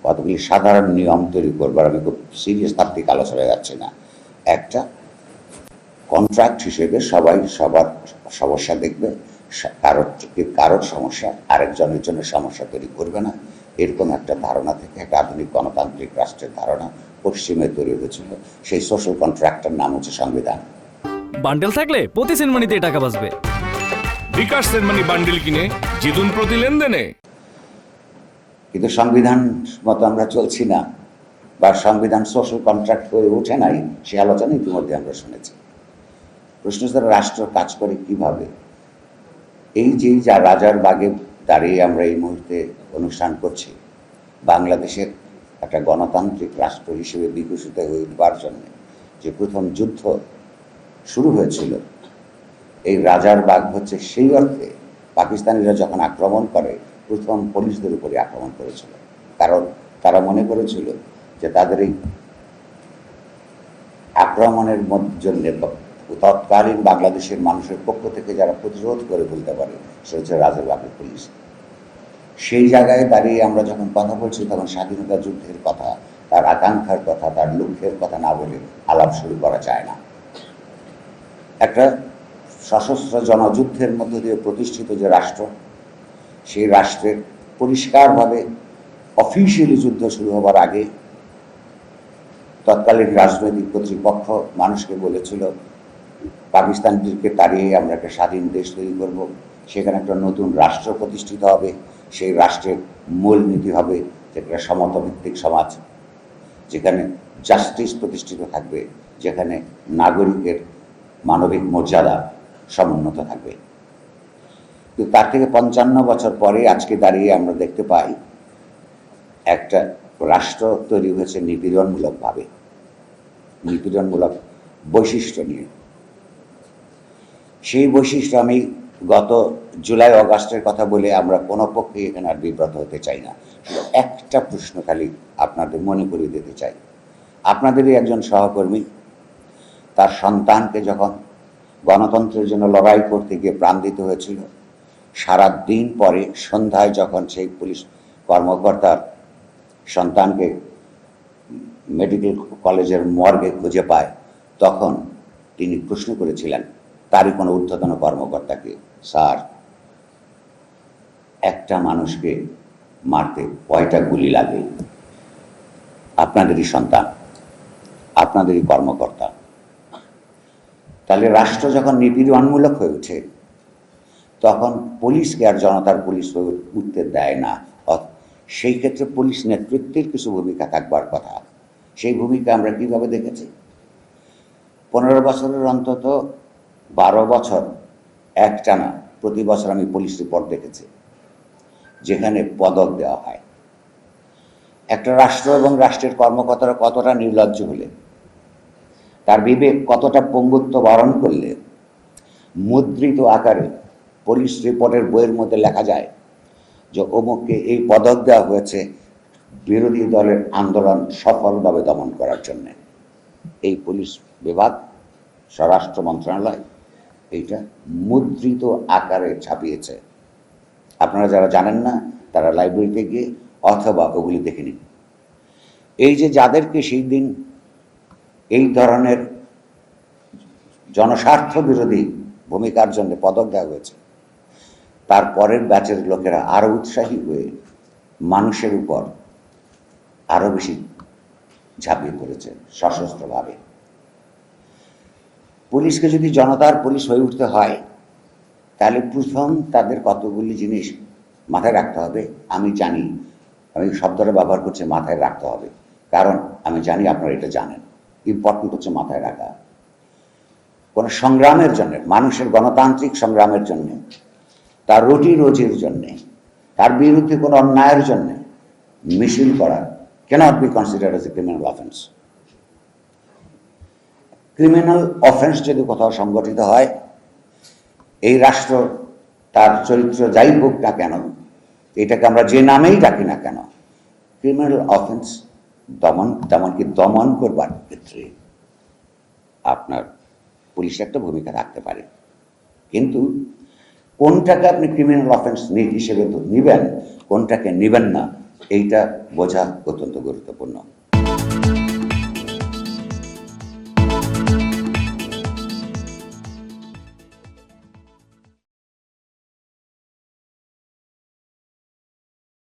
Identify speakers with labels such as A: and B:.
A: কতগুলি সাধারণ নিয়ম তৈরি করবার, আমি খুব সিরিয়াস তাত্ত্বিক আলোচনায় যাচ্ছি না। একটা কন্ট্রাক্ট হিসেবে সবাই সবার সমস্যা দেখবে, কারোর সমস্যা আরেকজনের জন্য সমস্যা তৈরি করবে না, এরকম একটা ধারণা থেকে একটা আধুনিক গণতান্ত্রিক রাষ্ট্রের ধারণা পশ্চিমে তৈরি হয়েছিল। সেই সোশ্যাল কন্ট্রাক্টের নাম হচ্ছে সংবিধান।
B: বান্ডেল থাকলে প্রতি সেনমানিতে টাকা বাঁচবে।
C: বিকাশ সেনমানি বান্ডেল কিনে জিতুন প্রতি লেনদেনে।
A: কিন্তু সংবিধান মতো আমরা চলছি না, বা সংবিধান সোশ্যাল কন্ট্রাক্ট হয়ে ওঠে নাই, সে আলোচনা ইতিমধ্যে আমরা শুনেছি। প্রশ্ন হচ্ছে রাষ্ট্র কাজ করে কিভাবে। এই যে যা রাজার বাগে দাঁড়িয়ে আমরা এই মুহূর্তে অনুষ্ঠান করছি, বাংলাদেশের একটা গণতান্ত্রিক রাষ্ট্র হিসেবে বিকশিত হয়ে উঠবার জন্য যে প্রথম যুদ্ধ শুরু হয়েছিল, এই রাজার বাগ হচ্ছে সেই অর্থে পাকিস্তানিরা যখন আক্রমণ করে প্রথম পুলিশদের উপরে আক্রমণ করেছিল, কারণ তারা মনে করেছিল যে তাদের এই আক্রমণের জন্য তৎকালীন বাংলাদেশের মানুষের পক্ষ থেকে যারা প্রতিরোধ করে বলতে পারে সে হচ্ছে রাজার বাগের পুলিশ। সেই জায়গায় দাঁড়িয়ে আমরা যখন কথা বলছি তখন স্বাধীনতা যুদ্ধের কথা, তার আকাঙ্ক্ষার কথা, তার লক্ষ্যের কথা না বলে আলাপ শুরু করা যায় না। একটা সশস্ত্র জনযুদ্ধের মধ্য দিয়ে প্রতিষ্ঠিত যে রাষ্ট্র, সেই রাষ্ট্রের পরিষ্কারভাবে অফিসিয়ালি যুদ্ধ শুরু হবার আগে তৎকালীন রাজনৈতিক কর্তৃপক্ষ মানুষকে বলেছিল পাকিস্তানদেরকে তাড়িয়ে আমরা একটা স্বাধীন দেশ তৈরি করব, সেখানে একটা নতুন রাষ্ট্র প্রতিষ্ঠিত হবে, সেই রাষ্ট্রের মূল নীতি হবে একটা সমতাভিত্তিক সমাজ, যেখানে জাস্টিস প্রতিষ্ঠিত থাকবে, যেখানে নাগরিকের মানবিক মর্যাদা সমুন্নত থাকবে। কিন্তু তার থেকে 55 বছর পরে আজকে দাঁড়িয়ে আমরা দেখতে পাই একটা রাষ্ট্র তৈরি হয়েছে নিপীড়নমূলকভাবে, নিপীড়নমূলক বৈশিষ্ট্য নিয়ে। সেই বৈশিষ্ট্য আমি গত জুলাই অগাস্টের কথা বলে আমরা কোনো পক্ষে এখানে আর বিব্রত হতে চাই না। একটা প্রশ্ন খালি আপনাদের মনে করিয়ে দিতে চাই। আপনাদেরই একজন সহকর্মী তার সন্তানকে যখন গণতন্ত্রের জন্য লড়াই করতে গিয়ে প্রাণ দিতে হয়েছিল, সারা দিন পরে সন্ধ্যায় যখন সেই পুলিশ কর্মকর্তার সন্তানকে মেডিকেল কলেজের মর্গে খুঁজে পায়, তখন তিনি প্রশ্ন করেছিলেন তারই কোনো ঊর্ধ্বতন কর্মকর্তাকে, স্যার একটা মানুষকে মারতে কয়টা গুলি লাগে? আপনাদেরই সন্তান, আপনাদেরই কর্মকর্তা। তাহলে রাষ্ট্র যখন নিপীড়নমূলক হয়ে ওঠে তখন পুলিশকে আর জনতার পুলিশ হয়ে উঠতে দেয় না। সেই ক্ষেত্রে পুলিশ নেতৃত্বের কিছু ভূমিকা থাকবার কথা। সেই ভূমিকা আমরা কীভাবে দেখেছি? 15 বছরের অন্তত 12 বছর একটানা প্রতি বছর আমি পুলিশ রিপোর্ট দেখেছি যেখানে পদক দেওয়া হয়। একটা রাষ্ট্র এবং রাষ্ট্রের কর্মকর্তারা কতটা নির্লজ্জ হলে, তার বিবেক কতটা পঙ্গুত্ব বরণ করলে মুদ্রিত আকারে পুলিশ রিপোর্টের বইয়ের মধ্যে লেখা যায় যে অমুককে এই পদক দেওয়া হয়েছে বিরোধী দলের আন্দোলন সফলভাবে দমন করার জন্যে। এই পুলিশ বিভাগ, স্বরাষ্ট্র মন্ত্রণালয় এইটা মুদ্রিত আকারে ছাপিয়েছে। আপনারা যারা জানেন না তারা লাইব্রেরিতে গিয়ে অথবা ওগুলি দেখে নিন। এই যে যাদেরকে সেই দিন এই ধরনের জনস্বার্থ বিরোধী ভূমিকার জন্য পদক দেওয়া হয়েছে, তার পরের ব্যাচের লোকেরা আরো উৎসাহী হয়ে মানুষের উপর আরো বেশি ঝাঁপিয়ে পড়েছে সশস্ত্রভাবে। পুলিশকে যদি জনতার পুলিশ হয়ে উঠতে হয় তাহলে প্রথম তাদের কতগুলি জিনিস মাথায় রাখতে হবে। আমি জানি, আমি শব্দটা ব্যবহার করছি মাথায় রাখতে হবে, কারণ আমি জানি আপনারা এটা জানেন। ইম্পর্টেন্ট হচ্ছে মাথায় রাখা। কোনো সংগ্রামের জন্য, মানুষের গণতান্ত্রিক সংগ্রামের জন্য, তার রুটি রোজির জন্যে, তার বিরুদ্ধে কোনো অন্যায়ের জন্যে মিছিল করা cannot be considered as a criminal offense. Criminal offence যদি কোথাও সংগঠিত হয়, এই রাষ্ট্র তার চরিত্র যাই হোক না কেন, এটাকে আমরা যে নামেই ডাকি না কেন, ক্রিমিনাল অফেন্স তেমনকি দমন করবার ক্ষেত্রে আপনার পুলিশ একটা ভূমিকা রাখতে পারে। কিন্তু কোনটাকে আপনি ক্রিমিনাল অফেন্স হিসেবে তো নিবেন, কোনটাকে নিবেন না, এইটা বোঝা অত্যন্ত গুরুত্বপূর্ণ।